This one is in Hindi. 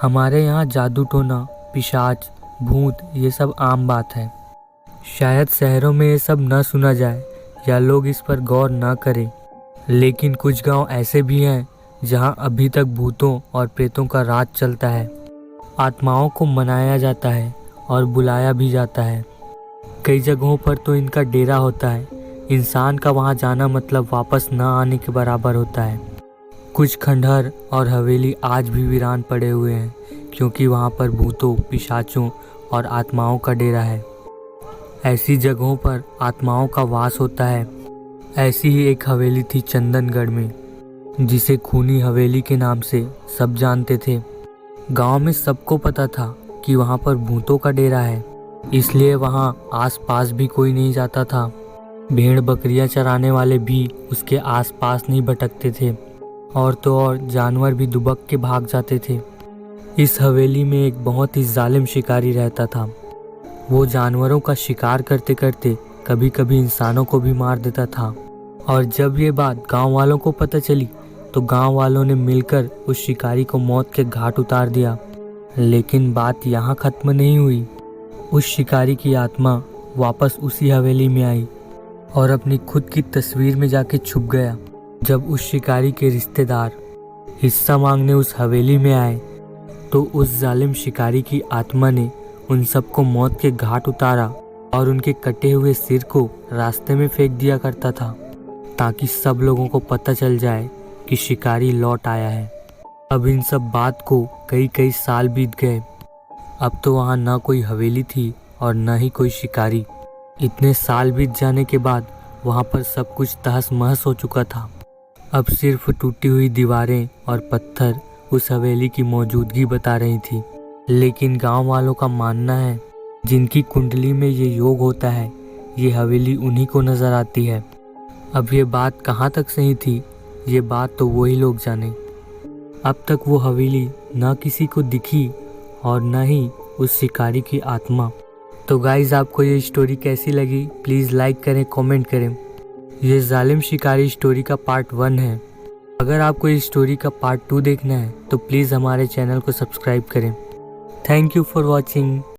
हमारे यहाँ जादू टोना, पिशाच, भूत ये सब आम बात है। शायद शहरों में ये सब न सुना जाए या लोग इस पर गौर न करें, लेकिन कुछ गांव ऐसे भी हैं जहां अभी तक भूतों और प्रेतों का राज चलता है। आत्माओं को मनाया जाता है और बुलाया भी जाता है। कई जगहों पर तो इनका डेरा होता है। इंसान का वहां जाना मतलब वापस न आने के बराबर होता है। कुछ खंडहर और हवेली आज भी वीरान पड़े हुए हैं, क्योंकि वहां पर भूतों, पिशाचों और आत्माओं का डेरा है। ऐसी जगहों पर आत्माओं का वास होता है। ऐसी ही एक हवेली थी चंदनगढ़ में, जिसे खूनी हवेली के नाम से सब जानते थे। गांव में सबको पता था कि वहां पर भूतों का डेरा है, इसलिए वहां आसपास भी कोई नहीं जाता था। भेड़ बकरियां चराने वाले भी उसके आसपास नहीं भटकते थे, और तो और जानवर भी दुबक के भाग जाते थे। इस हवेली में एक बहुत ही जालिम शिकारी रहता था। वो जानवरों का शिकार करते करते कभी कभी इंसानों को भी मार देता था। और जब ये बात गांव वालों को पता चली तो गांव वालों ने मिलकर उस शिकारी को मौत के घाट उतार दिया। लेकिन बात यहाँ खत्म नहीं हुई। उस शिकारी की आत्मा वापस उसी हवेली में आई और अपनी खुद की तस्वीर में जाके छुप गया। जब उस शिकारी के रिश्तेदार हिस्सा मांगने उस हवेली में आए तो उस जालिम शिकारी की आत्मा ने उन सबको मौत के घाट उतारा और उनके कटे हुए सिर को रास्ते में फेंक दिया करता था, ताकि सब लोगों को पता चल जाए कि शिकारी लौट आया है। अब इन सब बात को कई कई साल बीत गए। अब तो वहाँ न कोई हवेली थी और न ही कोई शिकारी। इतने साल बीत जाने के बाद वहाँ पर सब कुछ तहस महस हो चुका था। अब सिर्फ टूटी हुई दीवारें और पत्थर उस हवेली की मौजूदगी बता रही थी। लेकिन गांव वालों का मानना है, जिनकी कुंडली में ये योग होता है, ये हवेली उन्हीं को नजर आती है। अब ये बात कहाँ तक सही थी, ये बात तो वही लोग जाने। अब तक वो हवेली न किसी को दिखी और न ही उस शिकारी की आत्मा। तो गाइज, आपको ये स्टोरी कैसी लगी प्लीज़ लाइक करें, कमेंट करें। ये जालिम शिकारी स्टोरी का पार्ट 1 है। अगर आपको इस स्टोरी का पार्ट 2 देखना है तो प्लीज़ हमारे चैनल को सब्सक्राइब करें। Thank you for watching.